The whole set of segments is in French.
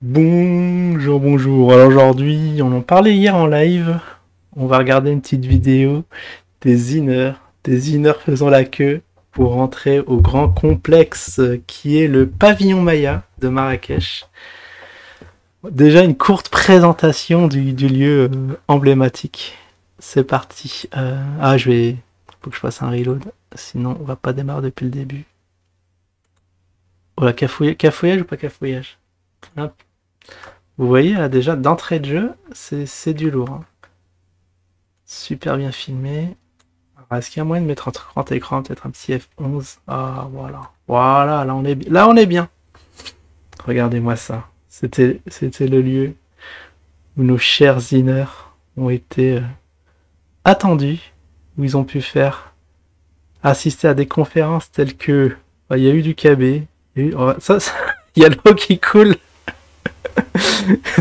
Bonjour, bonjour. Alors aujourd'hui, on en parlait hier en live. On va regarder une petite vidéo des iners faisant la queue pour rentrer au grand complexe qui est le pavillon Maya de Marrakech. Déjà une courte présentation du lieu emblématique. C'est parti. Faut que je fasse un reload, sinon on va pas démarrer depuis le début. Oh là, cafouillage ou pas cafouillage? Hop. Vous voyez là déjà d'entrée de jeu, c'est du lourd, hein. Super bien filmé. Alors, est-ce qu'il y a moyen de mettre un grand écran, peut-être un petit F11? Ah voilà. Voilà, là on est bien. Regardez-moi ça. C'était le lieu où nos chers iners ont été attendus, où ils ont pu assister à des conférences telles que il y a eu du KB, il y a l'eau qui coule.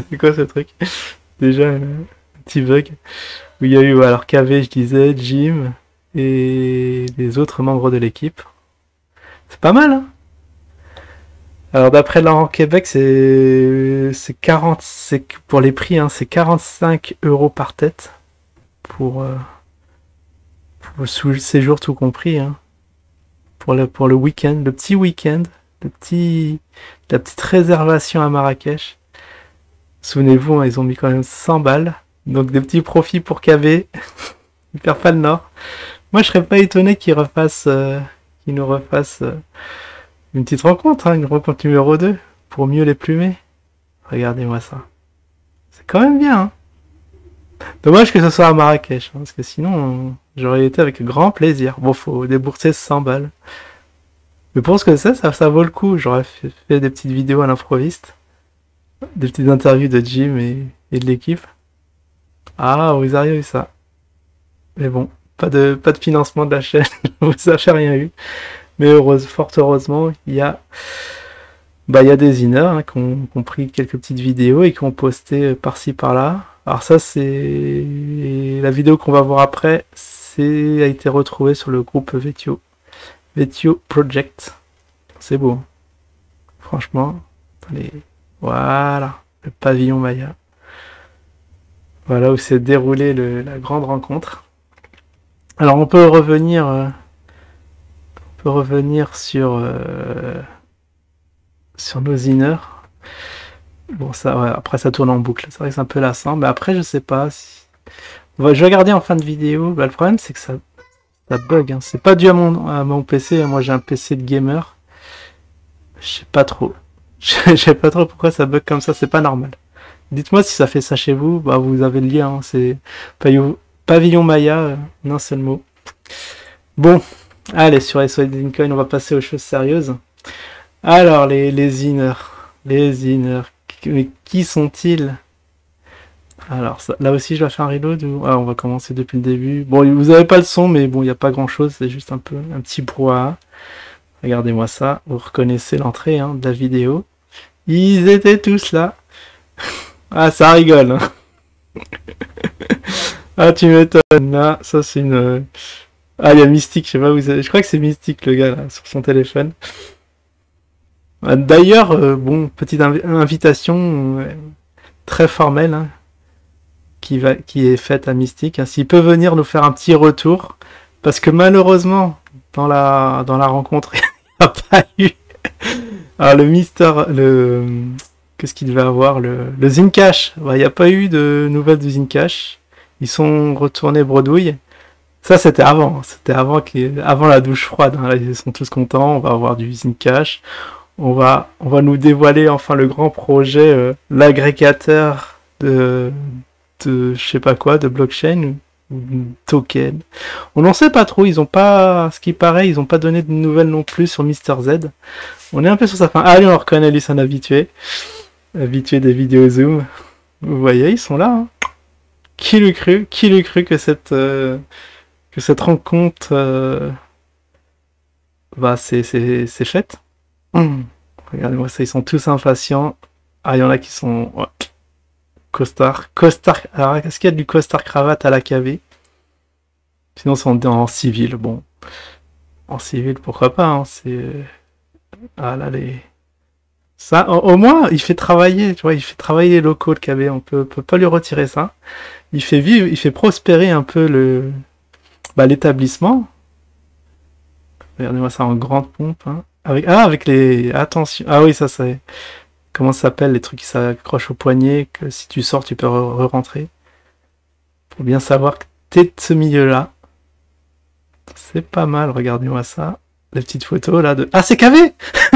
C'est quoi ce truc? Déjà un petit bug. Où il y a eu alors KV, je disais, Jim et les autres membres de l'équipe. C'est pas mal, hein? Alors d'après Laurent Québec, c'est 40, c'est pour les prix, hein, c'est 45 € par tête pour, le séjour tout compris, hein, pour le week-end, le petit week-end, la petite réservation à Marrakech. Souvenez-vous, hein, ils ont mis quand même 100 balles, donc des petits profits pour KV. Il perd pas le nord. Moi, je serais pas étonné qu'ils nous refassent une petite rencontre, hein, une rencontre numéro 2, pour mieux les plumer. Regardez-moi ça. C'est quand même bien, hein. Dommage que ce soit à Marrakech, hein, parce que sinon, j'aurais été avec grand plaisir. Bon, faut débourser 100 balles. Mais pour ce que c'est, ça vaut le coup. J'aurais fait des petites vidéos à l'improviste, des petites interviews de Jim et de l'équipe. Ah, vous avez eu ça. Mais bon, pas de financement de la chaîne, vous avez rien eu. Mais fort heureusement, il y a des iners, hein, qui ont pris quelques petites vidéos et qui ont posté par-ci par-là. Alors ça, c'est la vidéo qu'on va voir après, a été retrouvée sur le groupe Vetio Project. C'est beau, hein. Franchement. Allez, voilà, le pavillon Maya. Voilà où s'est déroulée la grande rencontre. Alors on peut revenir sur nos iners. Bon, ça, ouais, après ça tourne en boucle. C'est vrai que c'est un peu lassant, mais après je sais pas si. Je vais regarder en fin de vidéo. Bah, le problème c'est que ça bug, hein. C'est pas dû à mon PC. Moi j'ai un PC de gamer. Je sais pas trop. Je sais pas trop pourquoi ça bug comme ça. C'est pas normal. Dites-moi si ça fait ça chez vous. Bah vous avez le lien, hein. C'est Pavillon Maya, un seul mot. Bon, allez, sur SOS Lincoln, on va passer aux choses sérieuses. Alors, les iners. Les iners. Mais qui sont-ils? Alors, là aussi, je vais faire un reload ou... Ah, on va commencer depuis le début. Bon, vous avez pas le son, mais bon, il n'y a pas grand-chose. C'est juste un petit brouhaha. Regardez-moi ça. Vous reconnaissez l'entrée, hein, de la vidéo. Ils étaient tous là. Ah, ça rigole, hein. Ah, tu m'étonnes. Là, ça, c'est une... Ah, il y a Mystique, je sais pas où je crois que c'est Mystique, le gars, là, sur son téléphone. D'ailleurs, bon, petite invitation très formelle, hein, qui est faite à Mystique, hein, s'il peut venir nous faire un petit retour, parce que malheureusement, dans la rencontre, il n'y a pas eu... Alors, qu'est-ce qu'il devait avoir? Le Zincash. Il n'y a pas eu de nouvelles du Zincash. Ils sont retournés bredouille. Ça, c'était avant. C'était avant la douche froide, hein. Là, ils sont tous contents. On va avoir du Zincash. On va nous dévoiler enfin le grand projet, l'agrégateur je sais pas quoi, de blockchain ou token. On n'en sait pas trop. Ce qui paraît, ils ont pas donné de nouvelles non plus sur Mister Z. On est un peu sur sa fin. Allez, on reconnaît lui, c'est un habitué des vidéos Zoom. Vous voyez, ils sont là, hein. Qui l'eût cru que cette rencontre, c'est faite. Regardez-moi ça, ils sont tous impatients. Ah, il y en a qui sont... Ouais. Costard. Alors, est-ce qu'il y a du costard cravate à la KV? Sinon, c'est en civil. Bon. En civil, pourquoi pas, hein. Ah là, Ça, au moins, il fait travailler, tu vois, il fait travailler les locaux, le KB. On peut pas lui retirer ça. Il fait vivre, il fait prospérer un peu l'établissement. Regardez-moi ça en grande pompe, hein. Avec les, attention. Ah oui, ça c'est, comment ça s'appelle, les trucs qui s'accrochent au poignet, que si tu sors, tu peux re-rentrer. Faut bien savoir que t'es de ce milieu-là. C'est pas mal, regardez-moi ça. Les petites photos là de... Ah, c'est KV.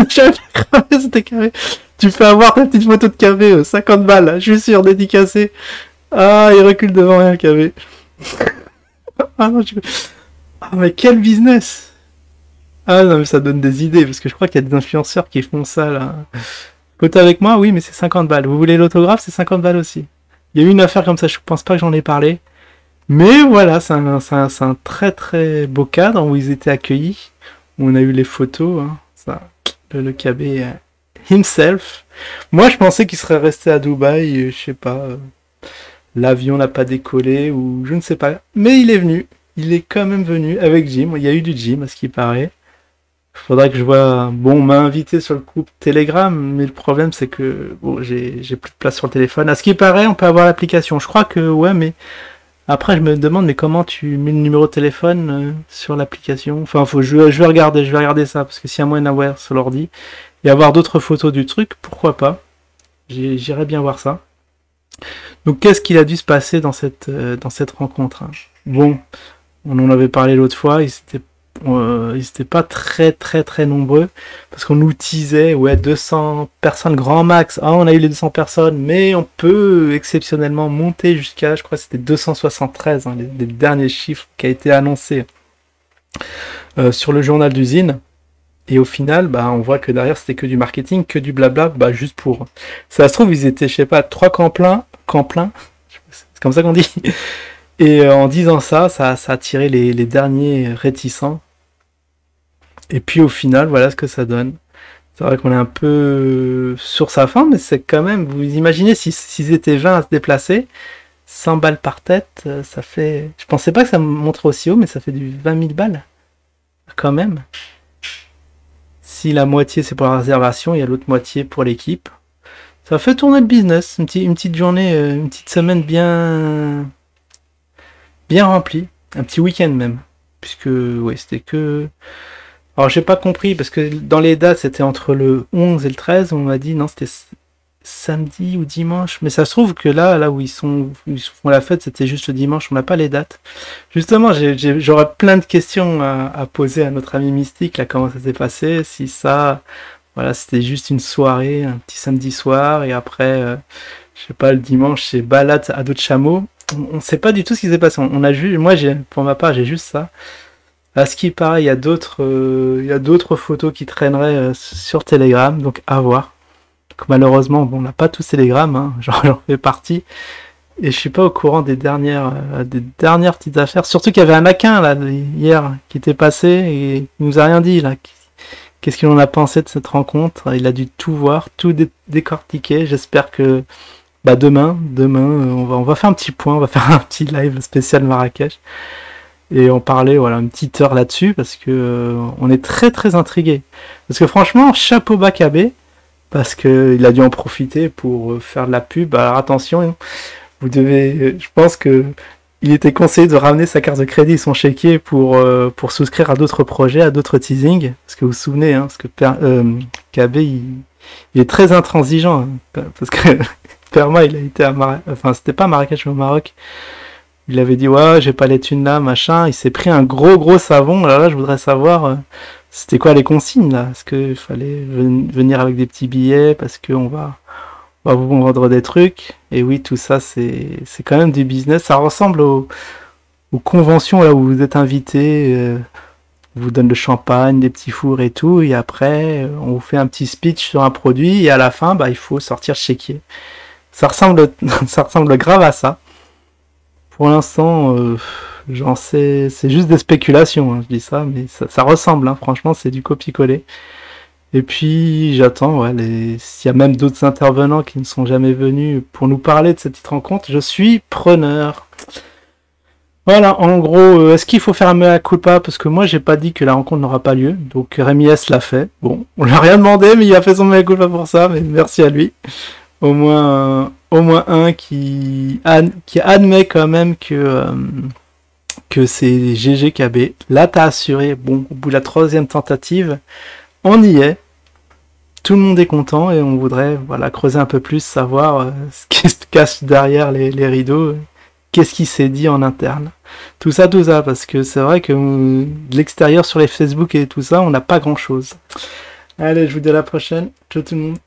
J'avais pas cramé, c'était KV. Tu peux avoir ta petite photo de KV, 50 balles, je suis sûr, dédicacé. Ah, il recule devant rien, KV. Ah non, ah, mais quel business. Ah non, mais ça donne des idées, parce que je crois qu'il y a des influenceurs qui font ça, là. Photo avec moi, oui, mais c'est 50 balles. Vous voulez l'autographe, c'est 50 balles aussi. Il y a eu une affaire comme ça, je pense pas que j'en ai parlé. Mais voilà, c'est un très très beau cadre où ils étaient accueillis. Où on a eu les photos, hein. Ça, le KB himself. Moi, je pensais qu'il serait resté à Dubaï, je sais pas. L'avion n'a pas décollé ou je ne sais pas. Mais il est venu. Il est quand même venu avec Jim. Il y a eu du Jim, à ce qui paraît. Faudrait que je vois. Bon, on m'a invité sur le groupe Telegram, mais le problème c'est que bon, j'ai plus de place sur le téléphone. À ce qui paraît, on peut avoir l'application. Je crois que ouais, mais après je me demande, mais comment tu mets le numéro de téléphone sur l'application? Enfin, je vais regarder ça parce que s'il y a moyen d'avoir sur l'ordi et avoir d'autres photos du truc, pourquoi pas? J'irais bien voir ça. Donc, qu'est-ce qu'il a dû se passer dans cette rencontre, hein? Bon, on en avait parlé l'autre fois, ils étaient pas très très très nombreux parce qu'on nous teasait, ouais, 200 personnes grand max. Ah, on a eu les 200 personnes, mais on peut exceptionnellement monter jusqu'à, je crois que c'était 273, hein, les derniers chiffres qui a été annoncé sur le journal d'usine. Et au final, bah, on voit que derrière c'était que du marketing, que du blabla, bah, juste pour. Ça se trouve, ils étaient, je sais pas, 3 camps pleins, c'est comme ça qu'on dit. Et en disant ça, ça a attiré les derniers réticents. Et puis au final, voilà ce que ça donne. C'est vrai qu'on est un peu sur sa fin, mais c'est quand même, vous imaginez s'ils étaient 20 à se déplacer, 100 balles par tête, ça fait... Je pensais pas que ça monterait aussi haut, mais ça fait du 20 000 balles. Quand même. Si la moitié c'est pour la réservation, il y a l'autre moitié pour l'équipe. Ça fait tourner le business, une petite journée, une petite semaine bien remplie. Un petit week-end même. Puisque, ouais, c'était que... Alors j'ai pas compris, parce que dans les dates c'était entre le 11 et le 13, on m'a dit non c'était samedi ou dimanche, mais ça se trouve que là où ils font la fête c'était juste le dimanche, on n'a pas les dates. Justement j'aurais plein de questions à poser à notre ami Mystique, là comment ça s'est passé, si ça, voilà c'était juste une soirée, un petit samedi soir, et après, je sais pas, le dimanche c'est balade à dos de chameau, on sait pas du tout ce qui s'est passé, on a juste, moi pour ma part j'ai juste ça. À ce qui paraît, il y a d'autres photos qui traîneraient sur Telegram, donc à voir. Donc, malheureusement, bon, on n'a pas tous Telegram, hein, j'en fais partie, et je suis pas au courant des dernières petites affaires. Surtout qu'il y avait un Aquin là hier qui était passé et il nous a rien dit là. Qu'est-ce qu'il en a pensé de cette rencontre? Il a dû tout voir, tout décortiquer. J'espère que bah demain, on va faire un petit point, on va faire un petit live spécial Marrakech. Et on parlait voilà une petite heure là-dessus parce que on est très très intrigué. Parce que franchement, chapeau bas KB, parce que il a dû en profiter pour faire de la pub. Alors attention, vous devez, je pense que il était conseillé de ramener sa carte de crédit et son chéquier pour souscrire à d'autres projets, à d'autres teasings. Parce que vous vous souvenez, hein, parce que KB il est très intransigeant, hein, parce que Perma il a été à enfin c'était pas Marrakech mais au Maroc. Il avait dit ouais j'ai pas les thunes là machin, il s'est pris un gros savon. Alors là je voudrais savoir c'était quoi les consignes là, est-ce qu'il fallait venir avec des petits billets parce qu'on va vous vendre des trucs. Et oui tout ça c'est quand même du business, ça ressemble aux conventions là où vous êtes invité, on vous donne le champagne, des petits fours et tout, et après on vous fait un petit speech sur un produit et à la fin bah il faut sortir le chéquier. Ça ressemble ça ressemble grave à ça. Pour l'instant, c'est juste des spéculations, hein, je dis ça, mais ça ressemble, hein, franchement, c'est du copier-coller. Et puis, j'attends, ouais, s'il y a même d'autres intervenants qui ne sont jamais venus pour nous parler de cette petite rencontre, je suis preneur. Voilà, en gros, est-ce qu'il faut faire un mea culpa? Parce que moi, j'ai pas dit que la rencontre n'aura pas lieu. Donc, Rémi S l'a fait. Bon, on lui a rien demandé, mais il a fait son mea culpa pour ça. Mais merci à lui. Au moins un qui admet quand même que c'est GGKB. Là, t'as assuré. Bon, au bout de la 3e tentative, on y est. Tout le monde est content et on voudrait voilà, creuser un peu plus, savoir ce qui se cache derrière les rideaux, qu'est-ce qui s'est dit en interne. Tout ça, parce que c'est vrai que de l'extérieur sur les Facebook et tout ça, on n'a pas grand-chose. Allez, je vous dis à la prochaine. Ciao tout le monde.